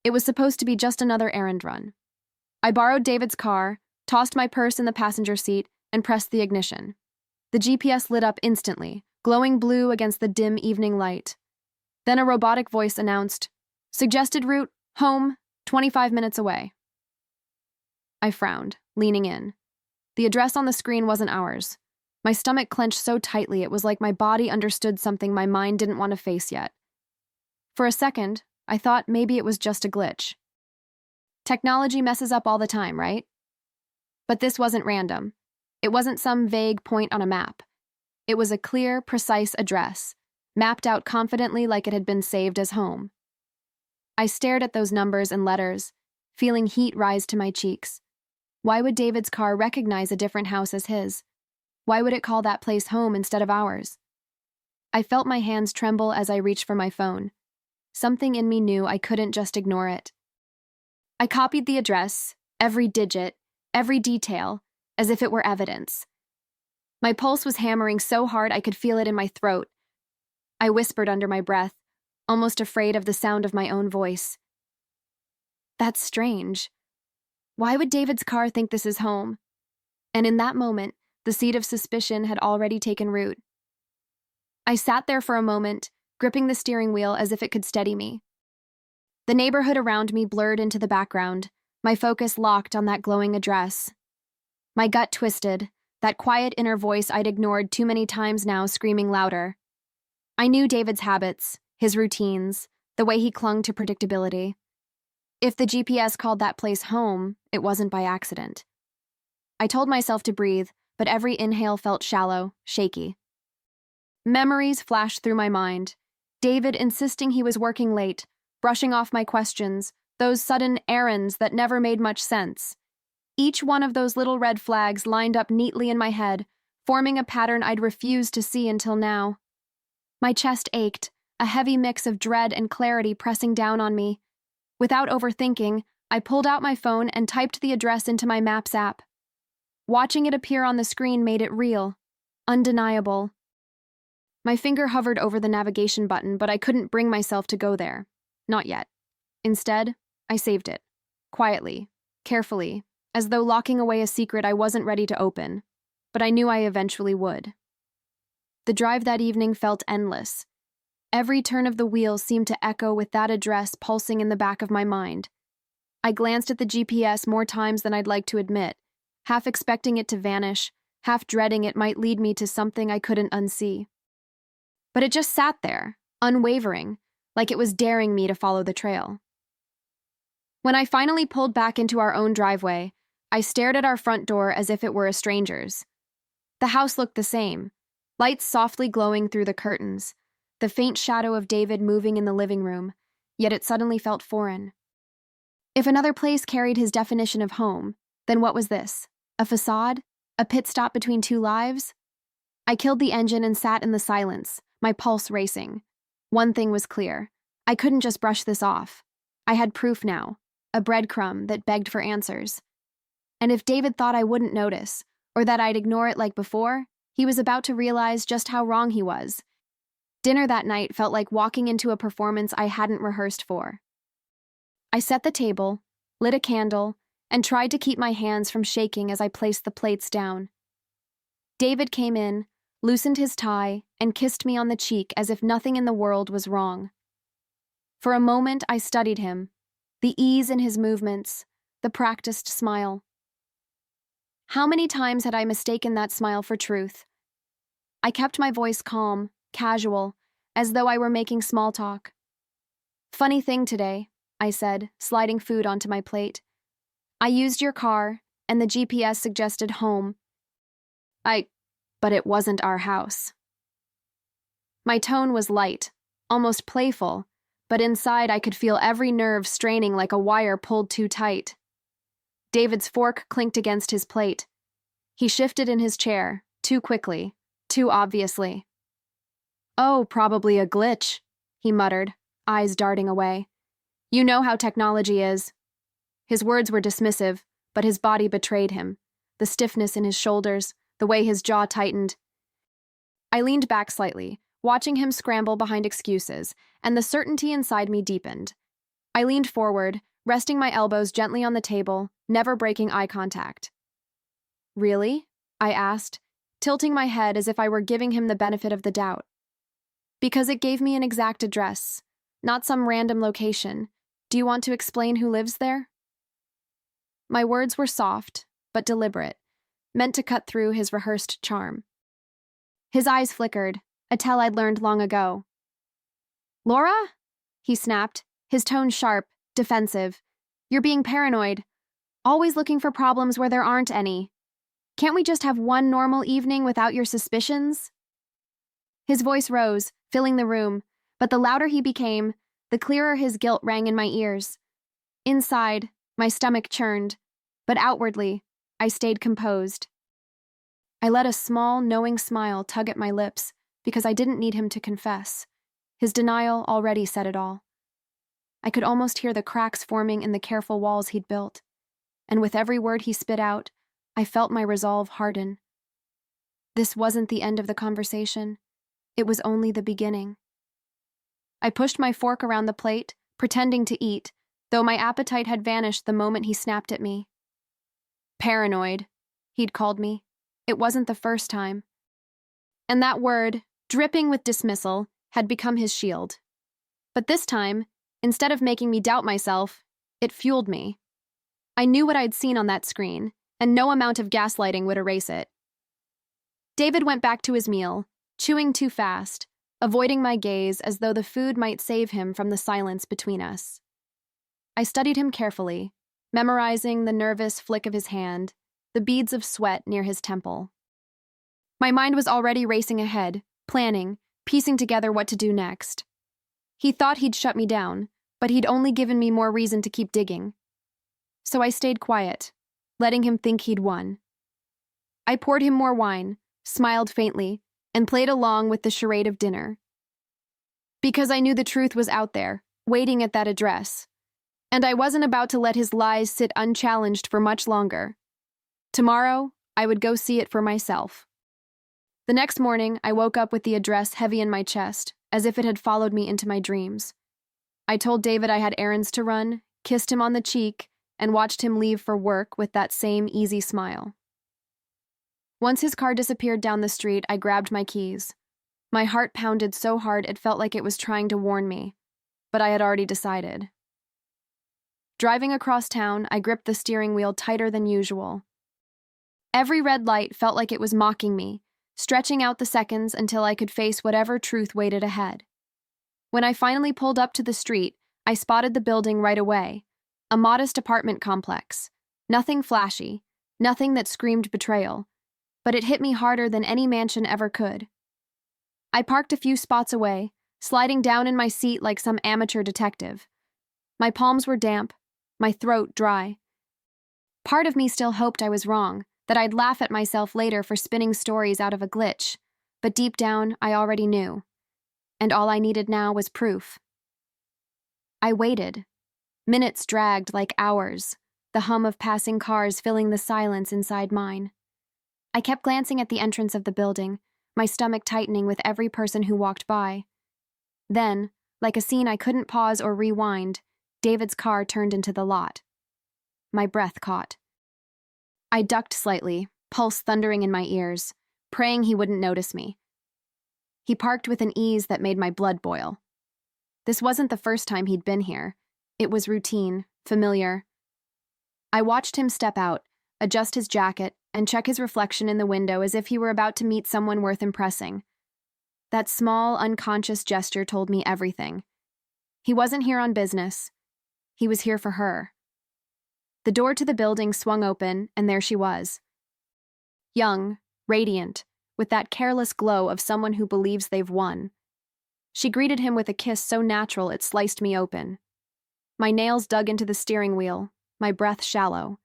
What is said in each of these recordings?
It was supposed to be just another errand run. I borrowed David's car, tossed my purse in the passenger seat, and pressed the ignition. The GPS lit up instantly, glowing blue against the dim evening light. Then a robotic voice announced, "Suggested route, home, 25 minutes away." I frowned, leaning in. The address on the screen wasn't ours. My stomach clenched so tightly it was like my body understood something my mind didn't want to face yet. For a second, I thought maybe it was just a glitch. Technology messes up all the time, right? But this wasn't random. It wasn't some vague point on a map. It was a clear, precise address, mapped out confidently like it had been saved as home. I stared at those numbers and letters, feeling heat rise to my cheeks. Why would David's car recognize a different house as his? Why would it call that place home instead of ours? I felt my hands tremble as I reached for my phone. Something in me knew I couldn't just ignore it. I copied the address, every digit, every detail, as if it were evidence. My pulse was hammering so hard I could feel it in my throat. I whispered under my breath, almost afraid of the sound of my own voice. That's strange. Why would David's car think this is home? And in that moment, the seed of suspicion had already taken root. I sat there for a moment, gripping the steering wheel as if it could steady me. The neighborhood around me blurred into the background, my focus locked on that glowing address. My gut twisted, that quiet inner voice I'd ignored too many times now screaming louder. I knew David's habits, his routines, the way he clung to predictability. If the GPS called that place home, it wasn't by accident. I told myself to breathe, but every inhale felt shallow, shaky. Memories flashed through my mind. David insisting he was working late, brushing off my questions, those sudden errands that never made much sense. Each one of those little red flags lined up neatly in my head, forming a pattern I'd refused to see until now. My chest ached, a heavy mix of dread and clarity pressing down on me. Without overthinking, I pulled out my phone and typed the address into my Maps app. Watching it appear on the screen made it real, undeniable. My finger hovered over the navigation button, but I couldn't bring myself to go there. Not yet. Instead, I saved it. Quietly, carefully, as though locking away a secret I wasn't ready to open. But I knew I eventually would. The drive that evening felt endless. Every turn of the wheel seemed to echo with that address pulsing in the back of my mind. I glanced at the GPS more times than I'd like to admit, half expecting it to vanish, half dreading it might lead me to something I couldn't unsee. But it just sat there, unwavering, like it was daring me to follow the trail. When I finally pulled back into our own driveway, I stared at our front door as if it were a stranger's. The house looked the same, lights softly glowing through the curtains, the faint shadow of David moving in the living room, yet it suddenly felt foreign. If another place carried his definition of home, then what was this? A facade? A pit stop between two lives? I killed the engine and sat in the silence, my pulse racing. One thing was clear. I couldn't just brush this off. I had proof now, a breadcrumb that begged for answers. And if David thought I wouldn't notice, or that I'd ignore it like before, he was about to realize just how wrong he was. Dinner that night felt like walking into a performance I hadn't rehearsed for. I set the table, lit a candle, and tried to keep my hands from shaking as I placed the plates down. David came in, loosened his tie, and kissed me on the cheek as if nothing in the world was wrong. For a moment I studied him, the ease in his movements, the practiced smile. How many times had I mistaken that smile for truth? I kept my voice calm, casual, as though I were making small talk. "Funny thing today," I said, sliding food onto my plate. "I used your car, and the GPS suggested home. But it wasn't our house." My tone was light, almost playful, but inside I could feel every nerve straining like a wire pulled too tight. David's fork clinked against his plate. He shifted in his chair, too quickly, too obviously. "Oh, probably a glitch," he muttered, eyes darting away. "You know how technology is." His words were dismissive, but his body betrayed him, the stiffness in his shoulders, the way his jaw tightened. I leaned back slightly, watching him scramble behind excuses, and the certainty inside me deepened. I leaned forward, resting my elbows gently on the table, never breaking eye contact. Really? I asked, tilting my head as if I were giving him the benefit of the doubt. Because it gave me an exact address, not some random location. Do you want to explain who lives there? My words were soft, but deliberate, meant to cut through his rehearsed charm. His eyes flickered, a tell I'd learned long ago. Laura? He snapped, his tone sharp, defensive. You're being paranoid, always looking for problems where there aren't any. Can't we just have one normal evening without your suspicions? His voice rose, filling the room, but the louder he became, the clearer his guilt rang in my ears. Inside, my stomach churned, but outwardly, I stayed composed. I let a small, knowing smile tug at my lips because I didn't need him to confess. His denial already said it all. I could almost hear the cracks forming in the careful walls he'd built, and with every word he spit out, I felt my resolve harden. This wasn't the end of the conversation. It was only the beginning. I pushed my fork around the plate, pretending to eat, though my appetite had vanished the moment he snapped at me. Paranoid, he'd called me. It wasn't the first time. And that word, dripping with dismissal, had become his shield. But this time, instead of making me doubt myself, it fueled me. I knew what I'd seen on that screen, and no amount of gaslighting would erase it. David went back to his meal, chewing too fast, avoiding my gaze as though the food might save him from the silence between us. I studied him carefully, memorizing the nervous flick of his hand, the beads of sweat near his temple. My mind was already racing ahead, planning, piecing together what to do next. He thought he'd shut me down, but he'd only given me more reason to keep digging. So I stayed quiet, letting him think he'd won. I poured him more wine, smiled faintly, and played along with the charade of dinner. Because I knew the truth was out there, waiting at that address, and I wasn't about to let his lies sit unchallenged for much longer. Tomorrow, I would go see it for myself. The next morning, I woke up with the address heavy in my chest, as if it had followed me into my dreams. I told David I had errands to run, kissed him on the cheek, and watched him leave for work with that same easy smile. Once his car disappeared down the street, I grabbed my keys. My heart pounded so hard it felt like it was trying to warn me, but I had already decided. Driving across town, I gripped the steering wheel tighter than usual. Every red light felt like it was mocking me, stretching out the seconds until I could face whatever truth waited ahead. When I finally pulled up to the street, I spotted the building right away. A modest apartment complex. Nothing flashy, nothing that screamed betrayal, but it hit me harder than any mansion ever could. I parked a few spots away, sliding down in my seat like some amateur detective. My palms were damp, my throat dry. Part of me still hoped I was wrong, that I'd laugh at myself later for spinning stories out of a glitch, but deep down, I already knew. And all I needed now was proof. I waited. Minutes dragged like hours, the hum of passing cars filling the silence inside mine. I kept glancing at the entrance of the building, my stomach tightening with every person who walked by. Then, like a scene I couldn't pause or rewind, David's car turned into the lot. My breath caught. I ducked slightly, pulse thundering in my ears, praying he wouldn't notice me. He parked with an ease that made my blood boil. This wasn't the first time he'd been here. It was routine, familiar. I watched him step out, adjust his jacket, and check his reflection in the window as if he were about to meet someone worth impressing. That small, unconscious gesture told me everything. He wasn't here on business. He was here for her. The door to the building swung open, and there she was. Young, radiant, with that careless glow of someone who believes they've won. She greeted him with a kiss so natural it sliced me open. My nails dug into the steering wheel, my breath shallow.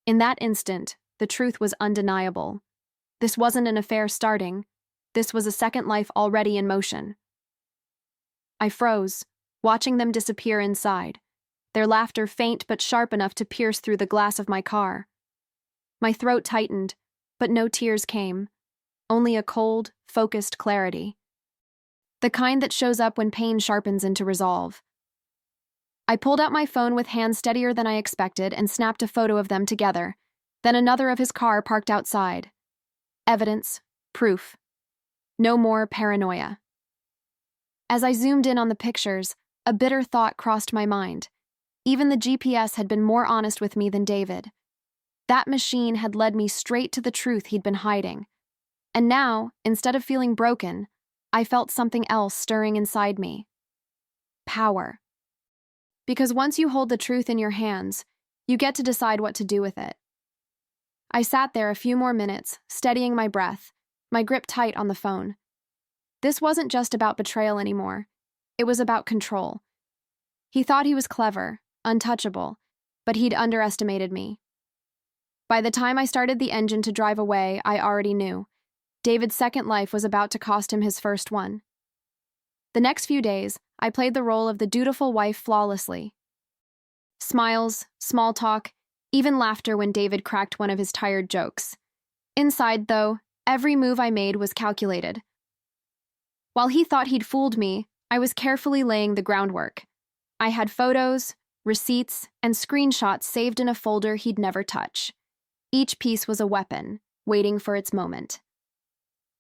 In that instant, the truth was undeniable. This wasn't an affair starting. This was a second life already in motion. I froze, watching them disappear inside, their laughter faint but sharp enough to pierce through the glass of my car. My throat tightened, but no tears came, only a cold, focused clarity. The kind that shows up when pain sharpens into resolve. I pulled out my phone with hands steadier than I expected and snapped a photo of them together, then another of his car parked outside. Evidence, proof. No more paranoia. As I zoomed in on the pictures, a bitter thought crossed my mind. Even the GPS had been more honest with me than David. That machine had led me straight to the truth he'd been hiding. And now, instead of feeling broken, I felt something else stirring inside me. Power. Because once you hold the truth in your hands, you get to decide what to do with it. I sat there a few more minutes, steadying my breath, my grip tight on the phone. This wasn't just about betrayal anymore. It was about control. He thought he was clever, untouchable, but he'd underestimated me. By the time I started the engine to drive away, I already knew. David's second life was about to cost him his first one. The next few days, I played the role of the dutiful wife flawlessly. Smiles, small talk, even laughter when David cracked one of his tired jokes. Inside, though, every move I made was calculated. While he thought he'd fooled me, I was carefully laying the groundwork. I had photos, receipts, and screenshots saved in a folder he'd never touch. Each piece was a weapon, waiting for its moment.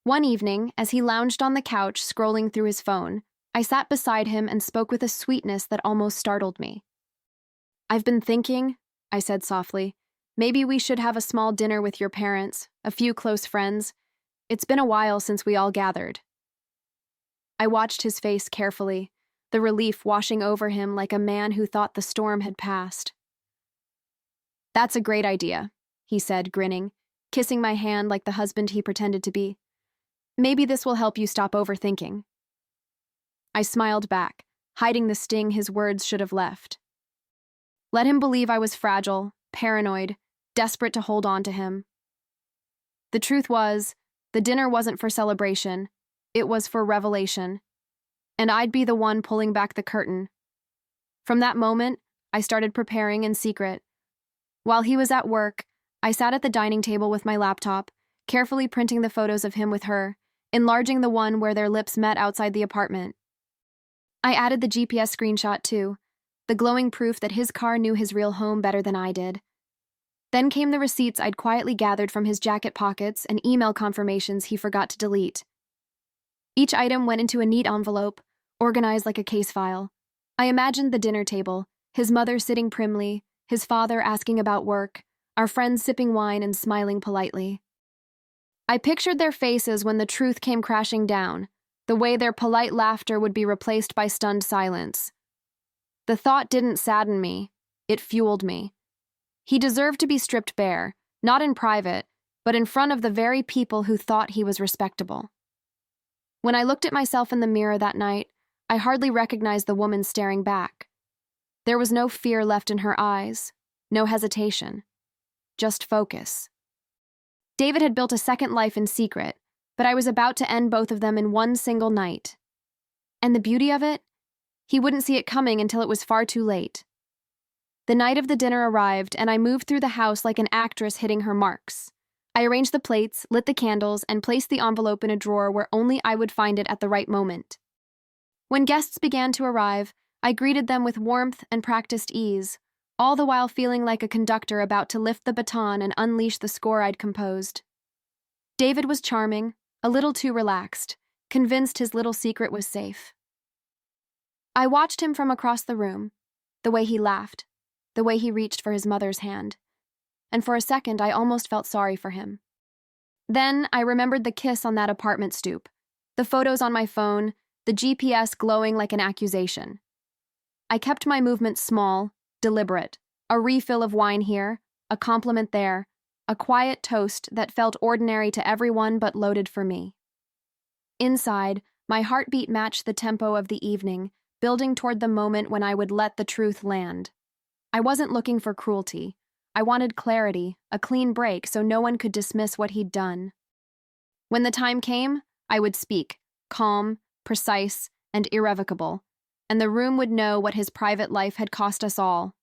One evening, as he lounged on the couch scrolling through his phone, I sat beside him and spoke with a sweetness that almost startled me. "I've been thinking," I said softly, "maybe we should have a small dinner with your parents, a few close friends. It's been a while since we all gathered." I watched his face carefully, the relief washing over him like a man who thought the storm had passed. "That's a great idea," he said, grinning, kissing my hand like the husband he pretended to be. "Maybe this will help you stop overthinking." I smiled back, hiding the sting his words should have left. Let him believe I was fragile, paranoid, desperate to hold on to him. The truth was, the dinner wasn't for celebration, it was for revelation. And I'd be the one pulling back the curtain. From that moment, I started preparing in secret. While he was at work, I sat at the dining table with my laptop, carefully printing the photos of him with her, enlarging the one where their lips met outside the apartment. I added the GPS screenshot too, the glowing proof that his car knew his real home better than I did. Then came the receipts I'd quietly gathered from his jacket pockets and email confirmations he forgot to delete. Each item went into a neat envelope, organized like a case file. I imagined the dinner table, his mother sitting primly, his father asking about work, our friends sipping wine and smiling politely. I pictured their faces when the truth came crashing down, the way their polite laughter would be replaced by stunned silence. The thought didn't sadden me, it fueled me. He deserved to be stripped bare, not in private, but in front of the very people who thought he was respectable. When I looked at myself in the mirror that night, I hardly recognized the woman staring back. There was no fear left in her eyes, no hesitation, just focus. David had built a second life in secret, but I was about to end both of them in one single night. And the beauty of it? He wouldn't see it coming until it was far too late. The night of the dinner arrived, and I moved through the house like an actress hitting her marks. I arranged the plates, lit the candles, and placed the envelope in a drawer where only I would find it at the right moment. When guests began to arrive, I greeted them with warmth and practiced ease, all the while feeling like a conductor about to lift the baton and unleash the score I'd composed. David was charming, a little too relaxed, convinced his little secret was safe. I watched him from across the room, the way he laughed, the way he reached for his mother's hand, and for a second I almost felt sorry for him. Then I remembered the kiss on that apartment stoop, the photos on my phone, the GPS glowing like an accusation. I kept my movements small, deliberate, a refill of wine here, a compliment there, a quiet toast that felt ordinary to everyone but loaded for me. Inside, my heartbeat matched the tempo of the evening, building toward the moment when I would let the truth land. I wasn't looking for cruelty. I wanted clarity, a clean break so no one could dismiss what he'd done. When the time came, I would speak, calm, precise, and irrevocable, and the room would know what his private life had cost us all.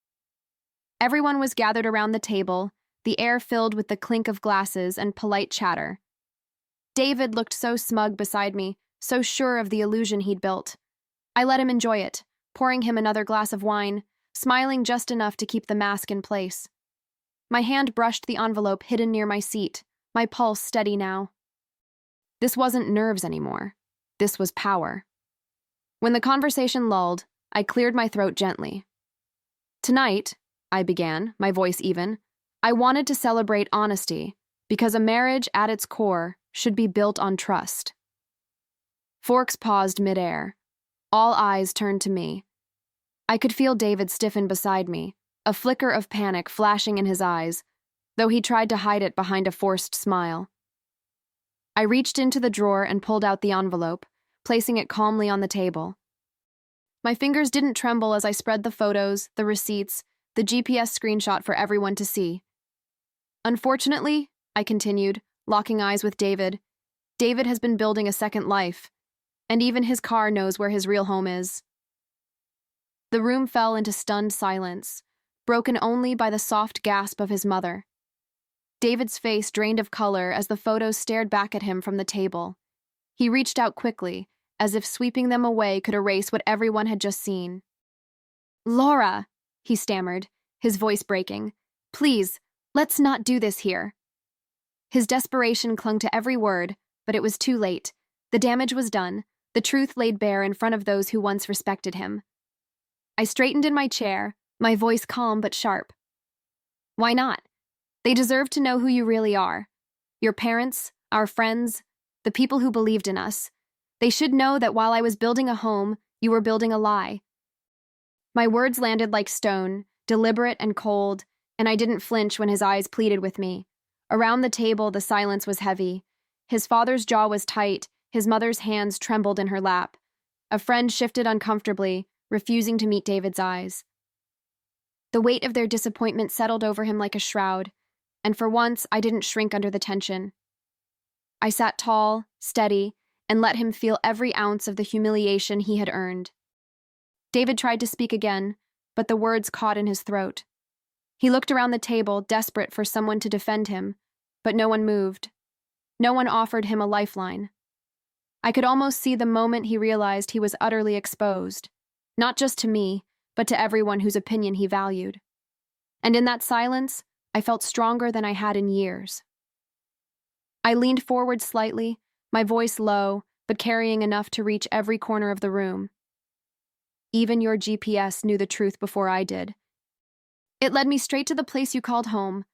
Everyone was gathered around the table, the air filled with the clink of glasses and polite chatter. David looked so smug beside me, so sure of the illusion he'd built. I let him enjoy it, pouring him another glass of wine, smiling just enough to keep the mask in place. My hand brushed the envelope hidden near my seat, my pulse steady now. This wasn't nerves anymore. This was power. When the conversation lulled, I cleared my throat gently. Tonight, I began, my voice even, I wanted to celebrate honesty, because a marriage at its core should be built on trust. Forks paused midair. All eyes turned to me. I could feel David stiffen beside me, a flicker of panic flashing in his eyes, though he tried to hide it behind a forced smile. I reached into the drawer and pulled out the envelope, placing it calmly on the table. My fingers didn't tremble as I spread the photos, the receipts, the GPS screenshot for everyone to see. Unfortunately, I continued, locking eyes with David, David has been building a second life, and even his car knows where his real home is. The room fell into stunned silence, broken only by the soft gasp of his mother. David's face drained of color as the photos stared back at him from the table. He reached out quickly, as if sweeping them away could erase what everyone had just seen. "Laura," he stammered, his voice breaking, "please, let's not do this here." His desperation clung to every word, but it was too late. The damage was done, the truth laid bare in front of those who once respected him. I straightened in my chair, my voice calm but sharp. "Why not? They deserve to know who you really are. Your parents, our friends, the people who believed in us. They should know that while I was building a home, you were building a lie." My words landed like stone, deliberate and cold, and I didn't flinch when his eyes pleaded with me. Around the table, the silence was heavy. His father's jaw was tight, his mother's hands trembled in her lap. A friend shifted uncomfortably, refusing to meet David's eyes. The weight of their disappointment settled over him like a shroud, and for once I didn't shrink under the tension. I sat tall, steady, and let him feel every ounce of the humiliation he had earned. David tried to speak again, but the words caught in his throat. He looked around the table, desperate for someone to defend him, but no one moved. No one offered him a lifeline. I could almost see the moment he realized he was utterly exposed, not just to me, but to everyone whose opinion he valued. And in that silence, I felt stronger than I had in years. I leaned forward slightly, my voice low, but carrying enough to reach every corner of the room. "Even your GPS knew the truth before I did. It led me straight to the place you called home,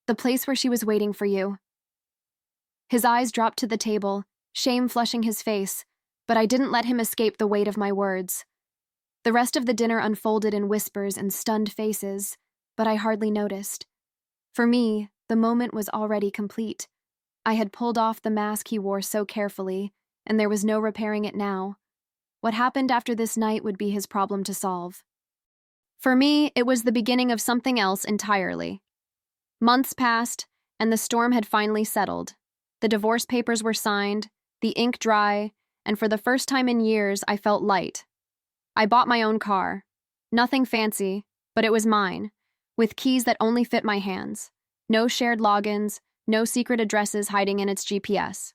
the place where she was waiting for you." His eyes dropped to the table, shame flushing his face, but I didn't let him escape the weight of my words. The rest of the dinner unfolded in whispers and stunned faces, but I hardly noticed. For me, the moment was already complete. I had pulled off the mask he wore so carefully, and there was no repairing it now. What happened after this night would be his problem to solve. For me, it was the beginning of something else entirely. Months passed, and the storm had finally settled. The divorce papers were signed, the ink dry, and for the first time in years, I felt light. I bought my own car. Nothing fancy, but it was mine, with keys that only fit my hands. No shared logins, no secret addresses hiding in its GPS.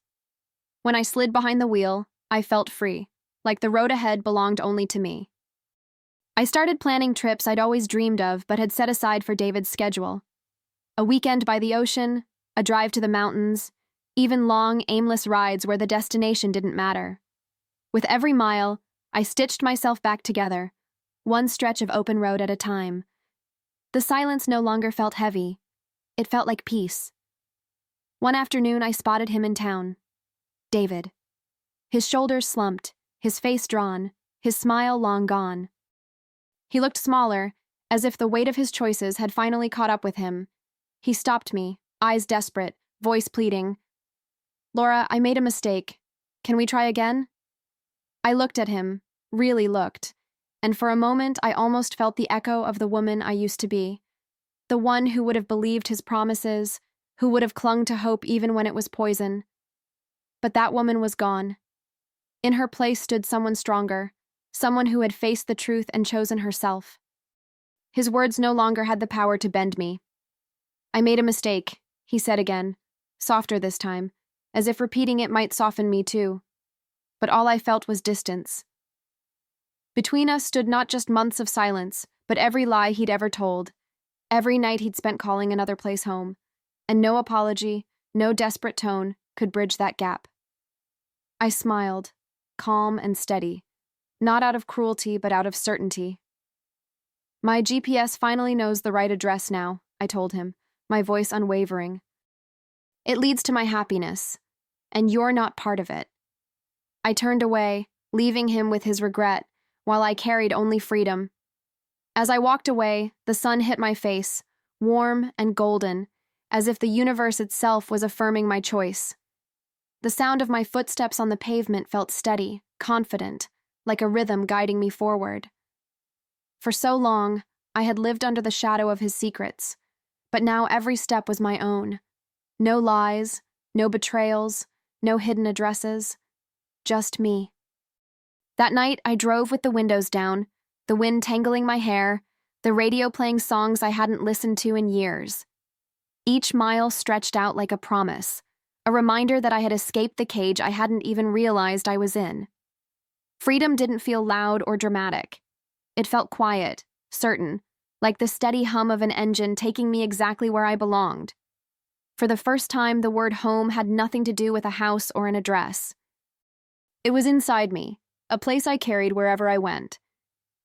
When I slid behind the wheel, I felt free, like the road ahead belonged only to me. I started planning trips I'd always dreamed of but had set aside for David's schedule. A weekend by the ocean, a drive to the mountains, even long, aimless rides where the destination didn't matter. With every mile, I stitched myself back together, one stretch of open road at a time. The silence no longer felt heavy. It felt like peace. One afternoon, I spotted him in town. David. His shoulders slumped, his face drawn, his smile long gone. He looked smaller, as if the weight of his choices had finally caught up with him. He stopped me, eyes desperate, voice pleading. "Laura, I made a mistake. Can we try again?" I looked at him, really looked, and for a moment I almost felt the echo of the woman I used to be. The one who would have believed his promises, who would have clung to hope even when it was poison. But that woman was gone. In her place stood someone stronger, someone who had faced the truth and chosen herself. His words no longer had the power to bend me. "I made a mistake," he said again, softer this time, as if repeating it might soften me too. But all I felt was distance. Between us stood not just months of silence, but every lie he'd ever told, every night he'd spent calling another place home, and no apology, no desperate tone could bridge that gap. I smiled, calm and steady, not out of cruelty but out of certainty. My GPS finally knows the right address now, I told him, my voice unwavering. It leads to my happiness, and you're not part of it. I turned away, leaving him with his regret, while I carried only freedom. As I walked away, the sun hit my face, warm and golden, as if the universe itself was affirming my choice. The sound of my footsteps on the pavement felt steady, confident, like a rhythm guiding me forward. For so long, I had lived under the shadow of his secrets, but now every step was my own. No lies, no betrayals, no hidden addresses, just me. That night, I drove with the windows down, the wind tangling my hair, the radio playing songs I hadn't listened to in years. Each mile stretched out like a promise, a reminder that I had escaped the cage I hadn't even realized I was in. Freedom didn't feel loud or dramatic. It felt quiet, certain, like the steady hum of an engine taking me exactly where I belonged. For the first time, the word home had nothing to do with a house or an address. It was inside me, a place I carried wherever I went.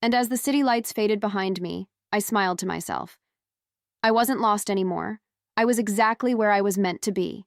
And as the city lights faded behind me, I smiled to myself. I wasn't lost anymore. I was exactly where I was meant to be.